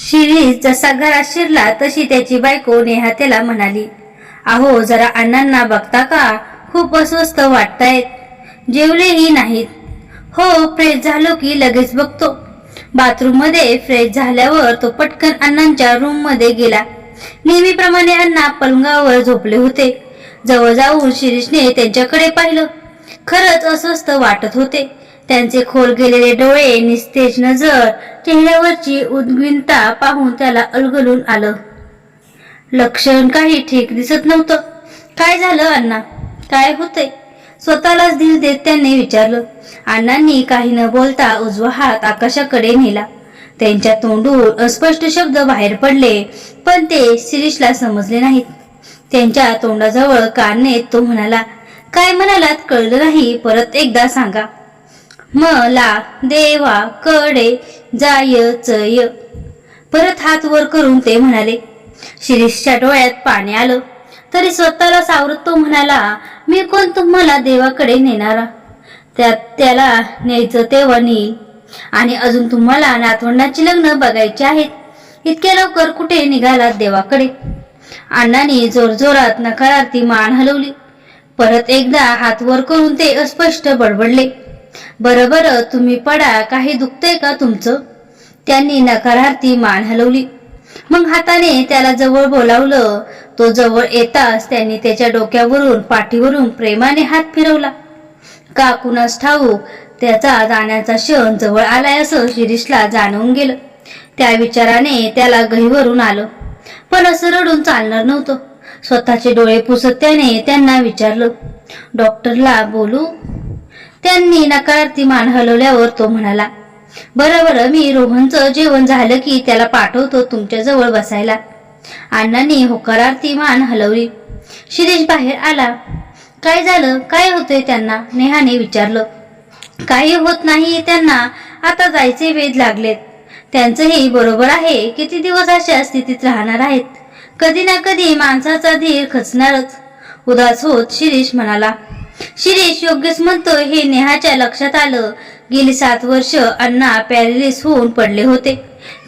शिरीष जसा घरात शिरला तशी त्याची बायको नेहा त्याला म्हणाली, अहो जरा अण्णांना बघता का, खूप अस्वस्थ वाटतायत, जेवलेही नाहीत. हो, फ्रेश झालो की लगेच बघतो. बाथरूम मध्ये फ्रेश झाल्यावर तो पटकन अण्णांच्या रूम मध्ये गेला. नेहमीप्रमाणे अण्णा पलंगावर झोपले होते. जवळ जाऊन शिरीषने त्यांच्याकडे पाहिलं. खरंच अस्वस्थ वाटत होते. त्यांचे खोल गेलेले डोळे, निस्तेज नजर, चेहऱ्यावरची उद्विग्नता पाहून त्याला अलगलून आलं. लक्षण काही ठीक दिसत नव्हतं. काय झालं अण्णा, काय होतंय, स्वतःलाच धीर देत त्यांनी विचारलं. अण्णांनी काही न बोलता उजवा हात आकाशाकडे नेला. त्यांच्या तोंडून अस्पष्ट शब्द बाहेर पडले, पण ते शिरीषला समजले नाहीत. त्यांच्या तोंडाजवळ कान नेत तो म्हणाला, काय म्हणालात कळलं नाही, परत एकदा सांगा. मला देवा कडे जायचंय. परत हात वर करून ते म्हणाले. शिरीषच्या डोळ्यात पाणी आलं, तरी स्वतःला सावरत तो म्हणाला, मी कोण तुम्हाला देवाकडे नेणारा, त्याला न्यायचं तेव्हा नेईल. आणि अजून तुम्हाला नातवंडाची लग्न बघायची आहेत. इतक्या लवकर कुठे निघालात देवाकडे. अण्णांनी जोरजोरात नकारार्थी मान हलवली. परत एकदा हात वर करून ते अस्पष्ट बडबडले, बरं बरं तुम्ही पडा, काही दुखतंय का तुमचं. त्यांनी नकारार्थी मान हलवली. मग हाताने त्याला जवळ बोलावलं. तो जवळ येताच त्यांनी त्याच्या डोक्यावरून पाठीवरून प्रेमाने हात फिरवला. का कुणास ठाऊक त्याचा जाण्याचा क्षण जवळ आलाय असं शिरीषला जाणवून गेलं. त्या विचाराने त्याला गहिवरून आलं. पण असं रडून चालणार नव्हतं. स्वतःचे डोळे पुसत त्याने त्यांना विचारलं, डॉक्टरला बोलू. त्यांनी नकारार्थी मान हलवल्यावर तो म्हणाला, बरं बरं, मी रोहनचं जेवण झालं की त्याला पाठवतो तुमच्या जवळ बसायला. अण्णांनी होकारार्थी मान हलवली. शिरीष बाहेर आला. काय झालं, काय होतंय त्यांना, नेहाने विचारलं. काही होत नाही त्यांना, आता जायचे वेध लागलेत. त्यांचंही बरोबर आहे, किती दिवस अशा स्थितीत राहणार आहेत. कधी ना कधी माणसाचा धीर खचणारच. उदास होत शिरीष म्हणाला. शिरीष योग्यच म्हणतोय हे नेहाच्या लक्षात आलं. गेली 7 वर्ष अण्णा पॅरालिस होऊन पडले होते.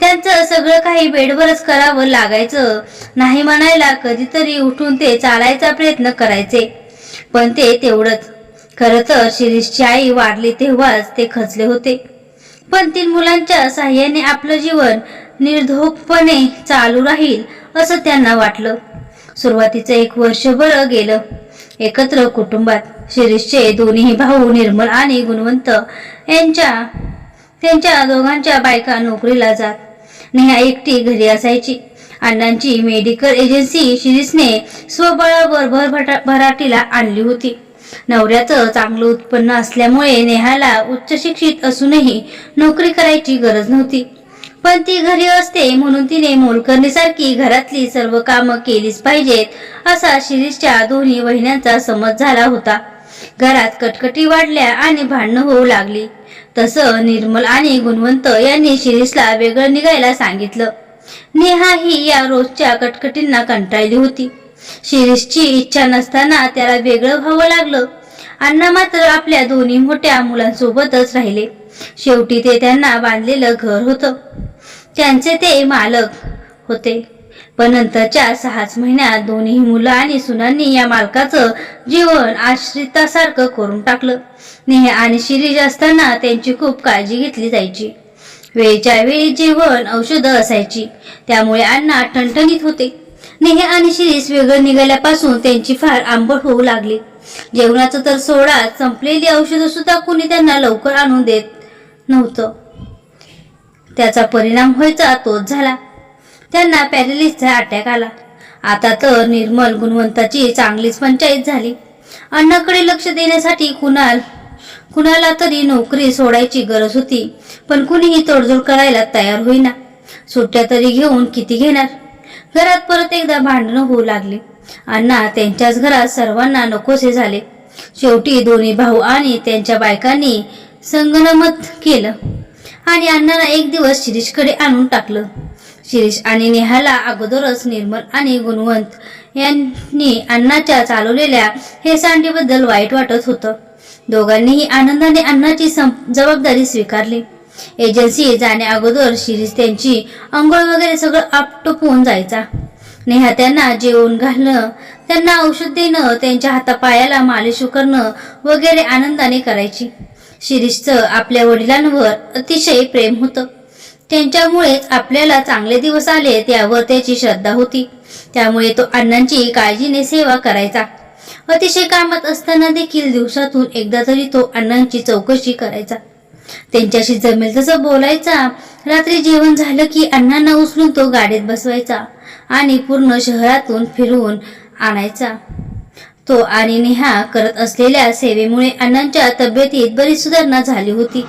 त्यांचं सगळं काही बेडवरच करावं लागायचं. नाही म्हणायला कधीतरी उठून ते चालायचा प्रयत्न करायचे, पण ते तेवढंच. खरं तर शिरीषची आई वारली तेव्हाच ते खचले होते. पण 3 मुलांच्या साह्याने आपलं जीवन निर्धोकपणे चालू राहील असं त्यांना वाटलं. सुरुवातीचं 1 वर्ष बरं गेलं. एकत्र कुटुंबात शिरीषचे दोन्ही भाऊ निर्मल आणि गुणवंत त्यांच्या दोघांच्या बायका नोकरीला जात. नेहा एकटी घरी असायची. अण्णांची मेडिकल एजन्सी शिरीषने स्वबळावर भराटीला आणली होती. नवऱ्याचं चांगलं उत्पन्न असल्यामुळे नेहाला उच्च शिक्षित असूनही नोकरी करायची गरज नव्हती. पण ती घरी असते म्हणून तिने मोलकरणीसारखी घरातली सर्व कामं केलीच पाहिजेत असा शिरीषच्या दोन्ही वहिन्यांचा समज झाला होता. घरात कटकटी वाढल्या आणि भांडणं होऊ लागली. तसं निर्मल आणि गुणवंत यांनी शिरीषला वेगळं निघायला सांगितलं. नेहा ही या रोजच्या कटकटींना कंटाळली होती. शिरीषची इच्छा नसताना त्याला वेगळं व्हावं लागलं. अण्णा मात्र आपल्या दोन्ही मोठ्या मुलांसोबतच राहिले. शेवटी ते त्यांना बांधलेलं घर होतं. त्यांचे ते मालक होते. पण नंतरच्या 6 महिन्यात दोन्ही मुलं आणि सुनांनी या मालकाचं जीवन आश्रितासारखं करून टाकलं. नेहा आणि शिरीष असताना त्यांची खूप काळजी घेतली जायची. वेळच्या वेळी जेवण, औषधं असायची. त्यामुळे अण्णा ठणठणीत होते. नेहा आणि शिरीष वेगळं निघाल्यापासून त्यांची फार आंबट होऊ लागली. जेवणाचं तर सोडा, संपलेली औषधं सुद्धा कुणी त्यांना लवकर आणून देत नव्हतं. त्याचा परिणाम व्हायचा तोच झाला. त्यांना पॅरालिसचा अटॅक आला. आता तर निर्मल गुणवंताची चांगलीच पंचायत झाली. अण्णाकडे लक्ष देण्यासाठी कुणाला तरी नोकरी सोडायची गरज होती. पण कुणीही तोडजोड करायला तयार होईना. सुट्ट्या तरी घेऊन किती घेणार. घरात परत एकदा भांडणं होऊ लागली. अण्णा त्यांच्याच घरात सर्वांना नकोसे झाले. शेवटी दोन्ही भाऊ आणि त्यांच्या बायकांनी संगनमत केलं आणि अण्णांना एक दिवस शिरीषकडे आणून टाकलं. शिरीष आणि नेहाला अगोदरच निर्मल आणि गुणवंत यांनी अण्णाच्या चालवलेल्या हेळसांडीबद्दल वाईट वाटत होतं. दोघांनीही आनंदाने अण्णाची जबाबदारी स्वीकारली. एजन्सी जाण्या अगोदर शिरीष त्यांची अंघोळ वगैरे सगळं आपटपून जायचा. नेहा त्यांना जेवण घालणं, त्यांना औषध देणं, त्यांच्या हातापायाला मालिश करणं वगैरे आनंदाने करायची. शिरीषचं आपल्या वडिलांवर अतिशय प्रेम होतं. त्यांच्यामुळेच आपल्याला चांगले दिवस आले त्यावर त्याची श्रद्धा होती. त्यामुळे तो अण्णांची काळजीने सेवा करायचा. अतिशय कामात असताना देखील दिवसातून एकदा तरी तो अण्णांची चौकशी करायचा. त्यांच्याशी जमेल तसं बोलायचा. रात्री जेवण झालं की अण्णांना उचलून तो गाडीत बसवायचा आणि पूर्ण शहरातून फिरवून आणायचा. तो आणि नेहा करत असलेल्या सेवेमुळे अण्णांच्या तब्येतीत बरीच सुधारणा झाली होती.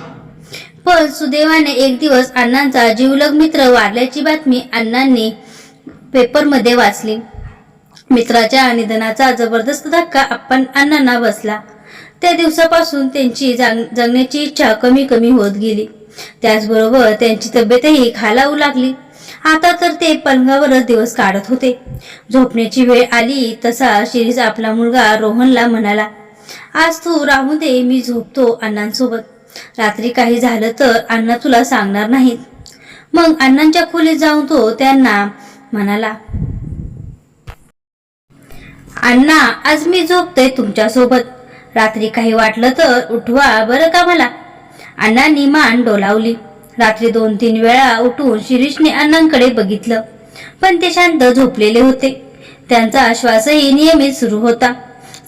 पण सुदैवाने एक दिवस अण्णांचा जिवलग मित्र वारल्याची बातमी अण्णांनी पेपरमध्ये वाचली. मित्राच्या निधनाचा जबरदस्त धक्का अण्णांना बसला. त्या दिवसापासून त्यांची जगण्याची इच्छा कमी कमी होत गेली. त्याचबरोबर त्यांची तब्येतही खालावू लागली. आता तर ते पलंगावरच दिवस काढत होते. झोपण्याची वेळ आली तसा शिरीष आपला मुलगा रोहनला म्हणाला, आज तू राहू दे, मी झोपतो अण्णांसोबत. रात्री काही झालं तर अण्णा तुला सांगणार नाहीत. मग अण्णांच्या खोलीत जाऊन तो त्यांना म्हणाला, अण्णा आज मी झोपतोय तुमच्यासोबत. रात्री काही वाटलं तर उठवा बरं का मला. अण्णांनी मान डोलावली. रात्री 2-3 वेळा उठून शिरीषने अण्णांकडे बघितलं, पण ते शांत झोपलेले होते. त्यांचा श्वासही नियमित सुरू होता.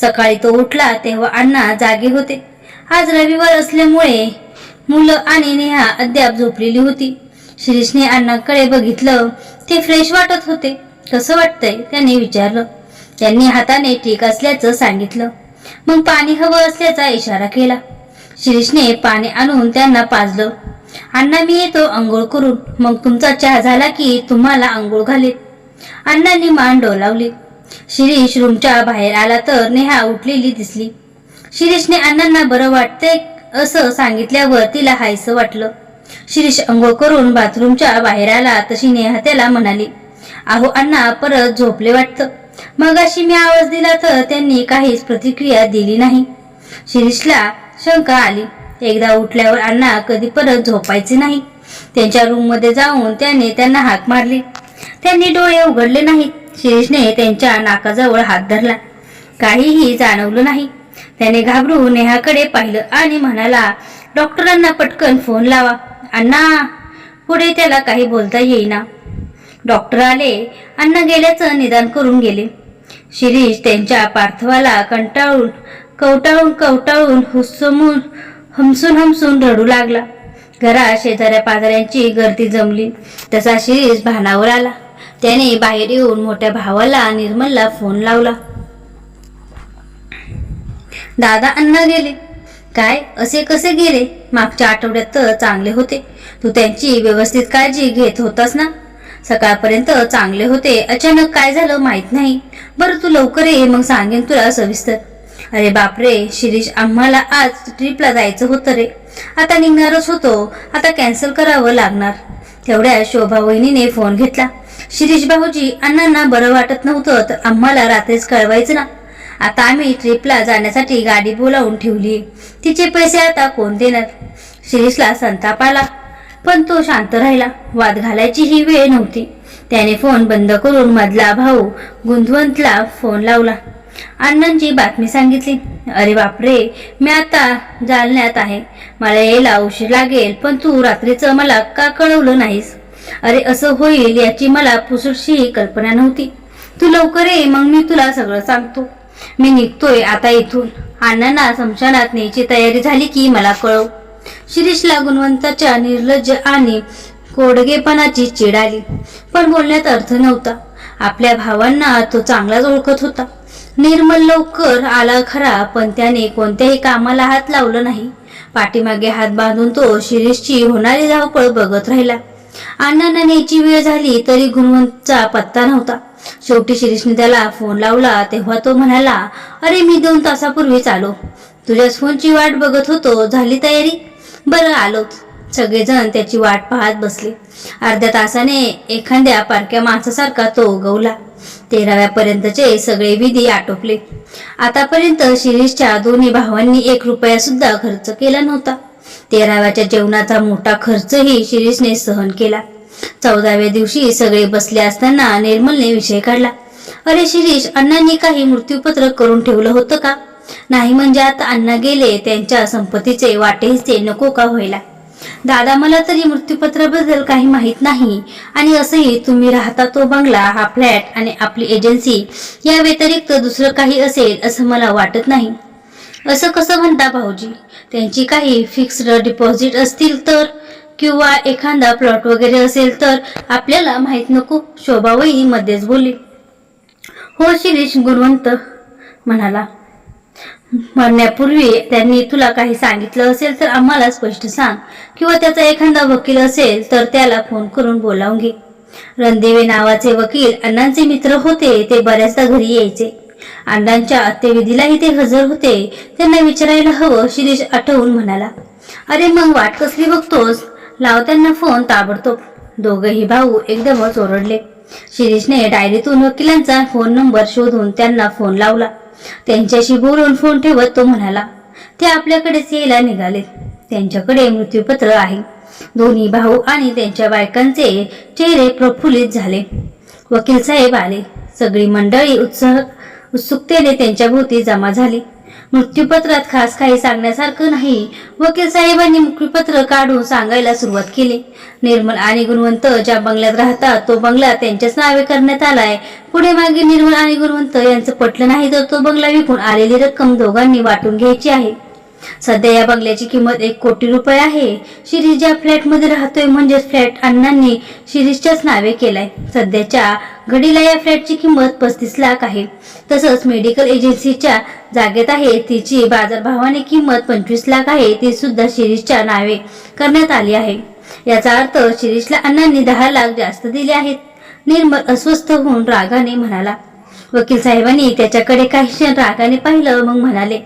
सकाळी तो उठला तेव्हा अण्णा जागे होते. आज रविवार असल्यामुळे मुलं आणि नेहा अद्याप झोपलेली होती. शिरीषने अण्णांकडे बघितलं. ते फ्रेश वाटत होते. कसं वाटतंय त्याने विचारलं. त्यांनी हाताने ठीक असल्याचं सांगितलं. मग पाणी हवं असल्याचा इशारा केला. शिरीषने पाणी आणून त्यांना पाजलं. अण्णा मी येतो अंघोळ करून, मग तुमचा चहा झाला की तुम्हाला अंघोळ घालेल. अण्णांनी मान डोलावली. शिरीष रूमच्या बाहेर आला तर नेहा उठलेली दिसली. शिरीषने अण्णांना बरं वाटतंय असं सांगितल्यावर तिला हायसं वाटलं. शिरीष अंघोळ करून बाथरूमच्या बाहेर आला तशी नेहा त्याला म्हणाली, अहो अण्णा परत झोपले वाटतं. मगाशी मी आवाज दिला तर त्यांनी काहीच प्रतिक्रिया दिली नाही. शिरीषला शंका आली. एकदा उठल्यावर अण्णा कधी परत झोपायचे नाही. त्यांच्या रूममध्ये जाऊन त्याने त्यांना हाक मारली. त्यांनी डोळे उघडले नाहीत. शिरीषने त्यांच्या नाकाजवळ हात धरला. काहीही जाणवलं नाही. त्याने घाबरून नेहाकडे पाहिलं आणि म्हणाला, डॉक्टरांना पटकन फोन लावा. अण्णा. पुढे त्याला काही बोलता येईना. डॉक्टर आले. अण्णा गेल्याचं निदान करून गेले. शिरीष त्यांच्या पार्थवाला कवटाळून हमसून रडू लागला. घरात शेजाऱ्या पाजाऱ्यांची गर्दी जमली. तसा शिरीष भानावर आला. त्याने बाहेर येऊन मोठ्या भावाला निर्मलला फोन लावला. दादा अण्णा गेले. काय असे कसे गेले? मागच्या आठवड्यात तर चांगले होते. तू त्यांची व्यवस्थित काळजी घेत होतास ना? सकाळपर्यंत चांगले होते. अचानक काय झालं माहित नाही. बरं तू लवकर ये, मग सांगेन तुला सविस्तर. अरे बापरे शिरीष, आम्हाला आज ट्रिपला जायचं होतं रे. आता निघणारच होतो. आता कॅन्सल करावं लागणार. तेवढ्या शोभा वहिनीने फोन घेतला. शिरीष भाऊजी, अण्णांना बरं वाटत नव्हतं तर आम्हाला रात्रीच कळवायचं ना. आता आम्ही ट्रिपला जाण्यासाठी गाडी बोलावून ठेवली. तिचे पैसे आता कोण देणार? शिरीषला संताप आला, पण तो शांत राहिला. वाद घालायची ही वेळ नव्हती. त्याने फोन बंद करून मधला भाऊ गुंतवंतला फोन लावला. अण्णांची बातमी सांगितली. अरे बापरे, मी आता जालन्यात आहे. मला यायला उशीर लागेल, पण तू रात्रीचं मला का कळवलं नाहीस? अरे असं होईल याची मला पुसटशीही कल्पना नव्हती. तू लवकर ये, मग मी तुला सगळं सांगतो. मी निघतोय आता इथून. अण्णांना स्मशानात न्यायची तयारी झाली की मला कळव. शिरीषला गुणवंताच्या निर्लज्ज आणि कोडगेपणाची चीड आली, पण बोलण्यात अर्थ नव्हता. आपल्या भावांना तो चांगलाच ओळखत होता. निर्मल लवकर आला खरा, पण त्याने कोणत्याही कामाला हात लावलं नाही. पाठीमागे हात बांधून तो शिरीषची होणारी धावपळ बघत राहिला. अण्णांना न्यायची वेळ झाली तरी गुणवंतचा पत्ता नव्हता. शेवटी शिरीषने त्याला फोन लावला तेव्हा तो म्हणाला, अरे मी 2 तासापूर्वीच आलो. तुझ्याच फोनची वाट बघत होतो. झाली तयारी? बरं आलोच. सगळेजण त्याची वाट पाहत बसले. अर्ध्या तासाने एखाद्या पारक्या माणसासारखा तो गवला. 13व्यापर्यंतचे सगळे विधी आटोपले. आतापर्यंत शिरीषच्या दोन्ही भावांनी 1 रुपया सुद्धा खर्च केला नव्हता. 13व्याच्या जेवणाचा मोठा खर्चही शिरीषने सहन केला. 14व्या दिवशी सगळे बसले असताना निर्मलने विषय काढला. अरे शिरीष, अण्णांनी काही मृत्यूपत्र करून ठेवलं होतं का? नाही म्हणजे आता अण्णा गेले, त्यांच्या संपत्तीचे वाटेहिस्से नको का व्हायला? दादा, मला तरी मृत्यूपत्राबद्दल काही माहित नाही. आणि असंही तुम्ही राहता तो बंगला, हा फ्लॅट आणि आपली एजन्सी या व्यतिरिक्त दुसरं काही असेल असं मला वाटत नाही. असं कसं म्हणता भाऊजी? त्यांची काही फिक्स्ड डिपॉझिट असतील तर, किंवा एखादा प्लॉट वगैरे असेल तर आपल्याला माहित नको? शोभावही मध्येच बोलली. हो शिरीष, गुणवंत म्हणाला. मरण्यापूर्वी त्यांनी तुला काही सांगितलं असेल तर आम्हाला स्पष्ट सांग, किंवा त्याचा एखादा वकील असेल तर त्याला फोन करून बोलावून घे. रणदिवे नावाचे वकील अण्णांचे मित्र होते. ते बऱ्याचदा घरी यायचे. अण्णांच्या अंत्यविधीलाही ते हजर होते. त्यांना विचारायला हवं, शिरीष आठवून म्हणाला. अरे मग वाट कसली बघतोस? लाव त्यांना फोन ताबडतोब. दोघेही भाऊ एकदमच ओरडले. शिरीषने डायरीतून वकिलांचा फोन नंबर शोधून त्यांना फोन लावला. त्यांच्याशी बोलून फोन ठेवत तो म्हणाला, ते आपल्याकडेच यायला निघाले. त्यांच्याकडे मृत्यूपत्र आहे. दोन्ही भाऊ आणि त्यांच्या बायकांचे चेहरे प्रफुल्लित झाले. वकील साहेब आले. सगळी मंडळी उत्सुकतेने त्यांच्या भोवती जमा झाली. मृत्यूपत्रात खास काही सांगण्यासारखं नाही. वकील साहेबांनी मृत्यूपत्र काढून सांगायला सुरुवात केली. निर्मल आणि गुणवंत ज्या बंगल्यात राहतात तो बंगला त्यांच्याच नावे करण्यात आलाय. पुढे मागे निर्मल आणि गुणवंत यांचं पटलं नाही तर तो बंगला विकून आलेली रक्कम दोघांनी वाटून घ्यायची आहे. सध्या या बंगल्याची किंमत 1 कोटी रुपये आहे. शिरीष ज्या फ्लॅटमध्ये राहतोय म्हणजेच फ्लॅट अण्णांनी शिरीषच्याच नावे केलाय. सध्याच्या घडीला या फ्लॅटची किंमत 35 लाख आहे. तसंच मेडिकल एजन्सीच्या जागेत आहे, तिची बाजारभावाने किंमत 25 लाख आहे. ती सुद्धा शिरीषच्या नावे करण्यात आली आहे. याचा अर्थ शिरीषला अण्णांनी 10 लाख जास्त दिले आहेत. निर्मल अस्वस्थ होऊन रागाने म्हणाला. वकील साहेबांनी त्याच्याकडे काही क्षण रागाने पाहिलं, मग म्हणाले,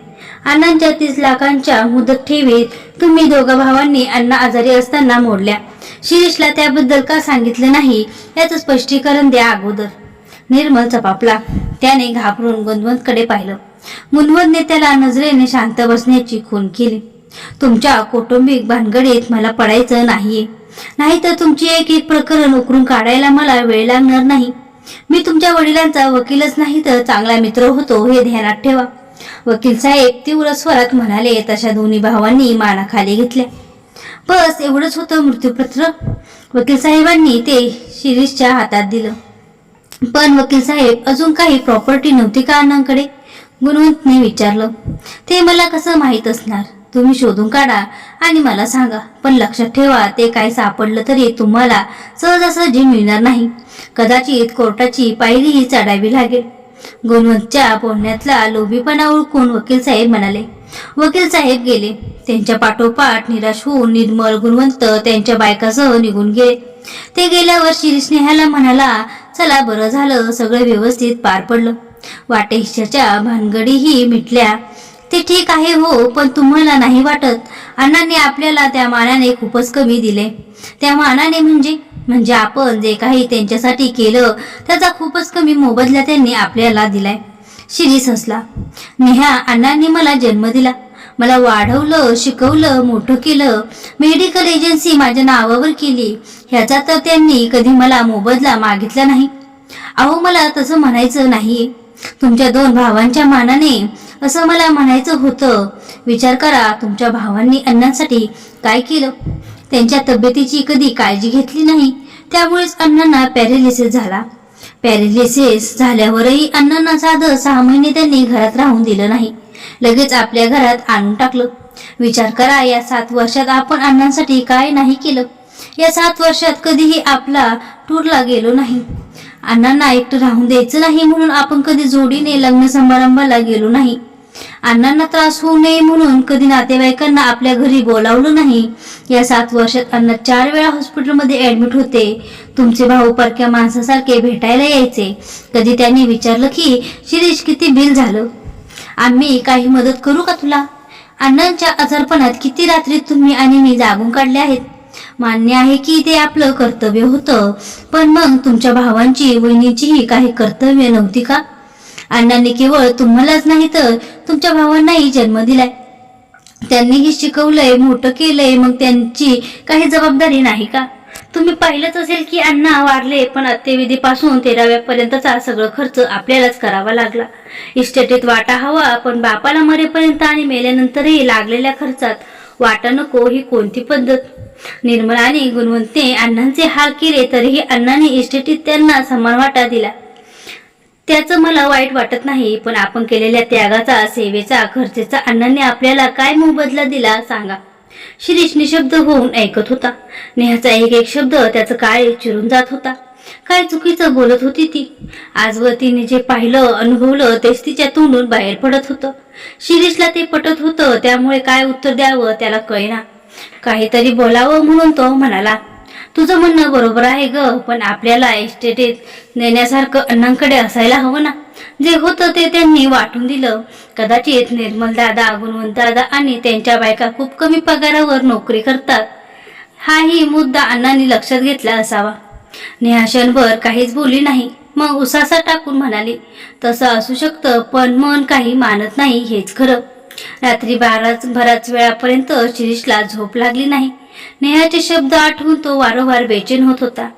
अण्णांच्या 30 लाखांच्या मुदत ठेवीत तुम्ही दोघा भावांनी अण्णा आजारी असताना मोडल्या. शिरीषला त्याबद्दल का सांगितलं नाही याचं स्पष्टीकरण द्या अगोदर. निर्मल चपापला. त्याने घाबरून गुणवंतकडे पाहिलं. गुणवंतने त्याला नजरेने शांत बसण्याची खूण केली. तुमच्या कौटुंबिक भानगडीत मला पडायचं नाहीये. नाहीतर तुमची एक प्रकरण उकरून काढायला मला वेळ लागणार नाही. मी तुमच्या वडिलांचा वकीलच नाही तर चांगला मित्र होतो, हे ध्यानात ठेवा. वकील साहेब तीव्र स्वरात म्हणाले. तशा दोन्ही भावांनी माना खाली घेतल्या. बस एवढंच होतं मृत्यूपत्र? वकील साहेबांनी ते शिरीषच्या हातात दिलं. पण वकील साहेब, अजून काही प्रॉपर्टी नव्हती का अण्णांकडे? गुणवंतने विचारलं. ते मला कसं माहीत असणार? तुम्ही शोधून काढा आणि मला सांगा. पण लक्षात ठेवा, ते काय सापडलं तरी तुम्हाला सहजासहजी मिळणार नाही. कदाचित कोर्टाची पायरीही चढावी लागेल. गुणवंतच्या बोलण्यातला लोभीपणा ओळखून वकील साहेब म्हणाले. वकील साहेब गेले. त्यांच्या पाठोपाठ निराश होऊन निर्मल, गुणवंत त्यांच्या बायकासह निघून गेले. ते गेल्यावर शिरीष नेहाला म्हणाला, चला बरं झालं, सगळं व्यवस्थित पार पडलं. वाटेहिशाच्या भानगडीही मिटल्या. ते ठीक आहे हो, पण तुम्हाला नाही वाटत अण्णांनी आपल्याला त्या मानाने खूपच कमी दिले? त्या मानाने म्हणजे आपण जे काही त्यांच्यासाठी केलं त्याचा खूपच कमी मोबदला त्यांनी आपल्याला दिलाय. शिरीष हसला. नेहा, अण्णांनी मला जन्म दिला, मला वाढवलं, शिकवलं, मोठं केलं, मेडिकल एजन्सी माझ्या नावावर केली. ह्याचा तर त्यांनी कधी मला मोबदला मागितला नाही. अहो, मला तसं म्हणायचं नाहीये. तुमच्या 2 भावांच्या मानाने असं मला म्हणायचं होतं. विचार करा, तुमच्या भावांनी अण्णांसाठी काय केलं? त्यांच्या तब्येतीची कधी काळजी घेतली नाही. त्यामुळेच अण्णांना पॅरालिसिस झाला. पॅरालिसिस झाल्यावरही अण्णांना साधं 6 महिने त्यांनी घरात राहून दिलं नाही. लगेच आपल्या घरात आणून टाकलं. विचार करा, या 7 वर्षात आपण अण्णांसाठी काय नाही केलं. या 7 वर्षात कधीही आपला टूरला गेलो नाही. अण्णांना एकटं राहून द्यायचं नाही म्हणून आपण कधी जोडीने लग्न समारंभाला गेलो नाही. अण्णांना त्रास होऊ नये म्हणून कधी नातेवाईकांना आपल्या घरी बोलावलं नाही. या 7 वर्षात अण्णा 4 वेळा हॉस्पिटलमध्ये ऍडमिट होते. तुमचे भाऊ परक्या माणसासारखे भेटायला यायचे. कधी त्यांनी विचारलं की शिरीष किती बिल झालं, आम्ही काही मदत करू का तुला? अण्णांच्या आजारपणात किती रात्री तुम्ही आणि मी जागून काढल्या आहेत. मान्य आहे की ते आपलं कर्तव्य होतं, पण मग तुमच्या भावांची, वहिनीचीही काही कर्तव्य नव्हती का? अण्णांनी केवळ तुम्हालाच नाही तर तुमच्या भावांनाही जन्म दिलाय. त्यांनीही शिकवलंय, मोठं केलंय, मग त्यांची काही जबाबदारी नाही का? तुम्ही पाहिलंच असेल की अण्णा वारले, पण अंत्यविधीपासून 13व्यापर्यंतचा सगळं खर्च आपल्यालाच करावा लागला. इस्टेटीत वाटा हवा, पण बापाला मरेपर्यंत आणि मेल्यानंतरही लागलेल्या खर्चात वाटा नको, ही कोणती पद्धत? निर्मल आणि गुणवंतने अण्णांचे हाल केले, तरीही अण्णांनी इस्टेटीत त्यांना समान वाटा दिला. त्याचं मला वाईट वाटत नाही, पण आपण केलेल्या त्यागाचा, सेवेचा, खर्चेचा अण्णांनी आपल्याला काय मोबदला दिला सांगा? शिरीष निशब्द होऊन ऐकत होता. नेहाचा एक एक शब्द त्याचं काय चिरून जात होता. काय चुकीचं बोलत होती ती? आजवर तिने जे पाहिलं, अनुभवलं, तेच तिच्या तोंडून बाहेर पडत होतं. शिरीषला ते पटत होतं, त्यामुळे काय उत्तर द्यावं त्याला कळेना. काहीतरी बोलावं म्हणून तो म्हणाला, तुझं म्हणणं बरोबर आहे ग, पण आपल्याला इस्टेटीत नेण्यासारखं अण्णांकडे असायला हवं ना. जे होतं ते त्यांनी वाटून दिलं. कदाचित निर्मल दादा, गुणवंत दादा आणि त्यांच्या बायका खूप कमी पगारावर नोकरी करतात, हाही मुद्दा अण्णांनी लक्षात घेतला असावा. नेहा क्षणभर काहीच बोलली नाही, मग उसासा टाकून म्हणाली, तसं असू शकतं, पण मन काही मानत नाही हेच खरं. रात्री बराच वेळापर्यंत शिरीषला झोप लागली नाही. नेहाचे शब्द आठवून तो वारंवार बेचैन होत होता.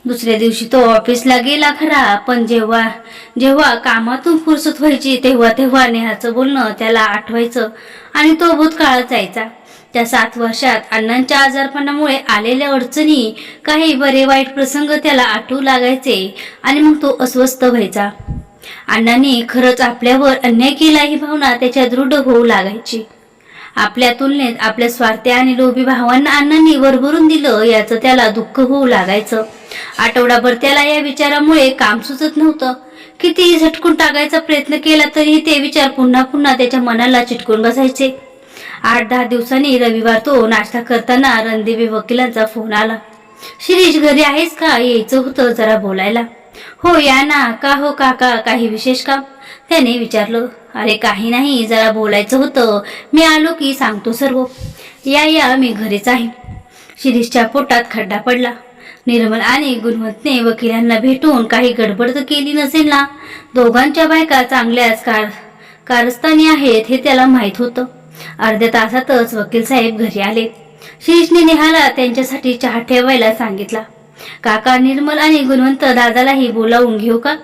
दुसऱ्या दिवशी तो ऑफिसला गेला खरा, पण जेव्हा जेव्हा कामातून फुरसत व्हायची तेव्हा तेव्हा नेहाचं बोलणं त्याला आठवायचं आणि तो भूतकाळात जायचा. त्या 7 वर्षात अण्णांच्या आजारपणामुळे आलेल्या अडचणी, काही बरे वाईट प्रसंग त्याला आठवू लागायचे आणि मग तो अस्वस्थ व्हायचा. अण्णांनी खरंच आपल्यावर अन्याय केला ही भावना त्याच्या दृढ होऊ लागायची. आपल्या तुलनेत आपल्या स्वार्थी आणि लोभी भावांना अण्णांनी भरभरून दिलं याचं त्याला दुःख होऊ लागायचं. आठवडाभर त्याला या विचारामुळे काम सुचत नव्हतं. कितीही झटकून टाकायचा प्रयत्न केला तरीही ते विचार पुन्हा पुन्हा त्याच्या मनाला चिटकून बसायचे. 8-10 दिवसांनी रविवार तो नाश्ता करताना रणदेवी वकिलांचा फोन आला. शिरीष घरी आहेस का? यायचं होतं जरा बोलायला. हो या ना. का हो काका, काही विशेष काम? त्याने विचारलं. अरे काही नाही, जरा बोलायचं होतं, मी आलो की सांगतो सर्व. या मी घरीच आहे. शिरीषच्या पोटात खड्डा पडला. निर्मल आणि गुणवंतने वकिलांना भेटून काही गडबड तर केली नसेल ना? दोघांच्या बायका चांगल्याच कारस्थानी आहेत हे त्याला माहीत होतं. अर्ध्या तासातच वकील साहेब घरी आले. शिरीषने नेहाला त्यांच्यासाठी चहा ठेवायला सांगितला. काका, निर्मल आणि गुणवंत दादालाही बोलावून घेऊ का?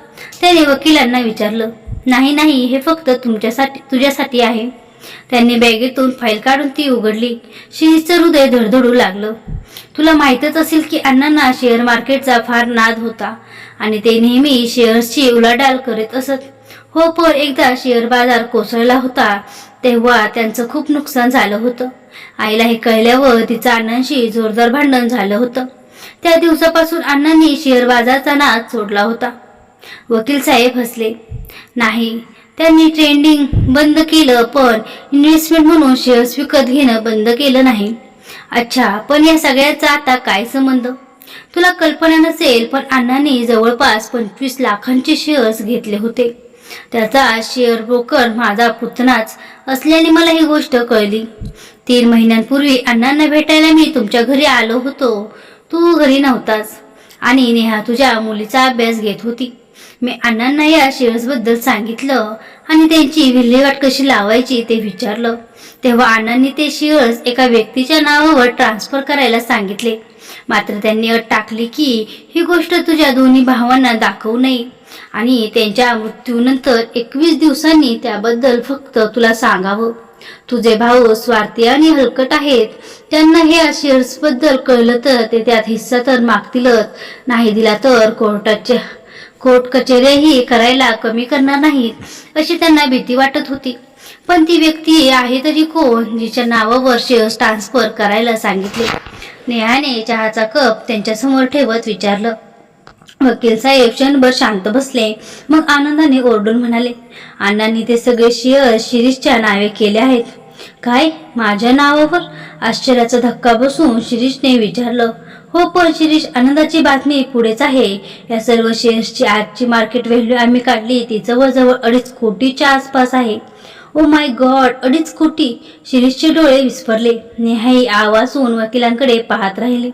त्याने वकिलांना विचारलं. नाही, हे फक्त तुझ्यासाठी आहे. त्यांनी बॅगेतून फाईल काढून ती उघडली. शिरीषचं हृदय धडधडू लागलं. तुला माहीतच असेल की अण्णांना शेअर मार्केटचा फार नाद होता आणि ते नेहमी शेअर्सची उलाढाल करत असत. हो, पण एकदा शेअर बाजार कोसळला होता तेव्हा त्यांचं खूप नुकसान झालं होतं. आईला हे कळल्यावर तिचं अण्णांशी जोरदार भांडण झालं होतं. त्या दिवसापासून अण्णांनी शेअर बाजारचा नाद सोडला होता. वकील साहेब हसले. नाही, त्यांनी ट्रेडिंग बंद केलं, पण इन्व्हेस्टमेंट म्हणून शेअर्स विकत घेणं बंद केलं नाही. अच्छा, पण या सगळ्याचा आता काय संबंध? तुला कल्पना नसेल, पण अण्णांनी जवळपास 25 लाखांचे शेअर्स घेतले होते. त्याचा शेअर ब्रोकर माझा पुतणाच असल्याने मला ही गोष्ट कळली. 3 महिन्यांपूर्वी अण्णांना भेटायला मी तुमच्या घरी आलो होतो. तू घरी नव्हतास आणि नेहा तुझ्या मुलीचा अभ्यास घेत होती. मी अण्णांना या शेअर्सबद्दल सांगितलं आणि त्यांची विल्हेवाट कशी लावायची ते विचारलं. तेव्हा अण्णांनी ते शेअर्स एका व्यक्तीच्या नावावर ट्रान्सफर करायला सांगितले. मात्र त्यांनी अट टाकली की ही गोष्ट तुझ्या दोन्ही भावांना दाखवू नये आणि त्यांच्या मृत्यूनंतर 21 दिवसांनी त्याबद्दल फक्त तुला सांगावं. तुझे भाऊ स्वार्थी आणि हलकट आहेत. त्यांना हे शेअर्स बद्दल कळलं तर ते त्यात हिस्सा तर मागतीलच, नाही दिला तर कोर्ट कचेऱ्याही करायला कमी करणार नाहीत अशी त्यांना भीती वाटत होती. पण ती व्यक्ती आहे तरी कोण जिच्या नावावर शेअर्स ट्रान्सफर करायला सांगितले? नेहाने चहाचा कप त्यांच्यासमोर ठेवत विचारलं. वकील साहेब क्षणभर शांत बसले, मग आनंदाने ओरडून म्हणाले, अण्णांनी ते सगळे शेअर्स शिरीषच्या नावे केले आहेत. काय, माझ्या नावावर? आश्चर्याचा धक्का बसून शिरीषने विचारलं. हो, पण शिरीष, आनंदाची बातमी पुढेच आहे. या सर्व शेअर्सची आजची मार्केट व्हॅल्यू आम्ही काढली ती जवळजवळ 2.5 कोटीच्या आसपास आहे. ओ माय गॉड, 2.5 कोटी! शिरीषचे डोळे विस्फरले. नेहाही आवाजून वकिलांकडे पाहत राहिले.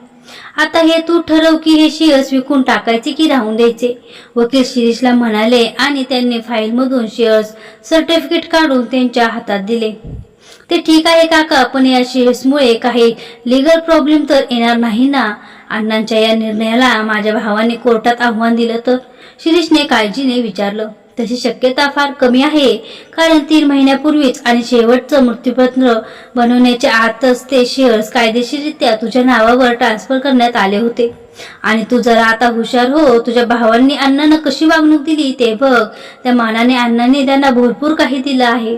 आता हे तू ठरव की हे शेअर्स विकून टाकायचे की राहून द्यायचे, वकील शिरीषला म्हणाले आणि त्यांनी फाईलमधून शेअर्स सर्टिफिकेट काढून त्यांच्या हातात दिले. ते ठीक आहे काका, पण या शेअर्समुळे काही लीगल प्रॉब्लेम तर येणार नाही ना? अण्णांच्या या निर्णयाला माझ्या भावाने कोर्टात आव्हान दिलं तर? शिरीषने काळजीने विचारलं. तशी शक्यता फार कमी आहे, कारण 3 महिन्यापूर्वीच आणि शेवटचं मृत्यूपत्र बनवण्याच्या आतच ते शेअर्स कायदेशीररित्या तुझ्या नावावर ट्रान्सफर करण्यात आले होते. आणि तू जरा आता हुशार हो. तुझ्या भावांनी अण्णांना कशी वागणूक दिली ते बघ. त्या मानाने अण्णांनी त्यांना भरपूर काही दिलं आहे.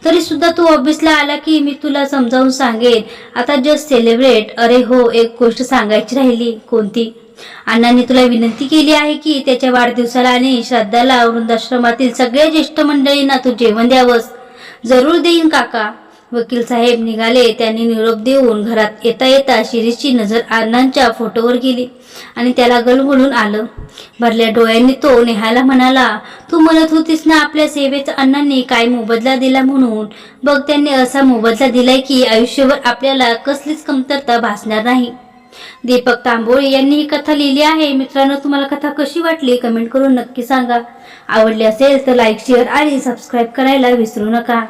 तरी सुद्धा तू ऑफिसला आला की मी तुला समजावून सांगेन. आता जस्ट सेलिब्रेट. अरे हो, एक गोष्ट सांगायची राहिली. कोणती? अण्णांनी तुला विनंती केली आहे की त्याच्या वाढदिवसाला आणि श्राद्धाला वृद्धाश्रमातील सगळ्या ज्येष्ठ मंडळींना तू जेवण द्यावंस. जरूर देईन काका. वकील साहेब निघाले. त्यांनी निरोप देऊन घरात येता येता शिरीषची नजर अण्णांच्या फोटोवर गेली आणि त्याला गलबलून आलं. भरल्या डोळ्यांनी तो नेहाला म्हणाला, तू म्हणत होतीस ना आपल्या सेवेचा अण्णांनी काय मोबदला दिला म्हणून. बघ, त्यांनी असा मोबदला दिलाय की आयुष्यभर आपल्याला कसलीच कमतरता भासणार नाही. दीपक तांबोळे यांनी ही कथा लिहिली आहे. मित्रांनो, तुम्हाला कथा कशी वाटली कमेंट करून नक्की सांगा. आवडली असेल तर लाईक, शेअर आणि सबस्क्राईब करायला विसरू नका.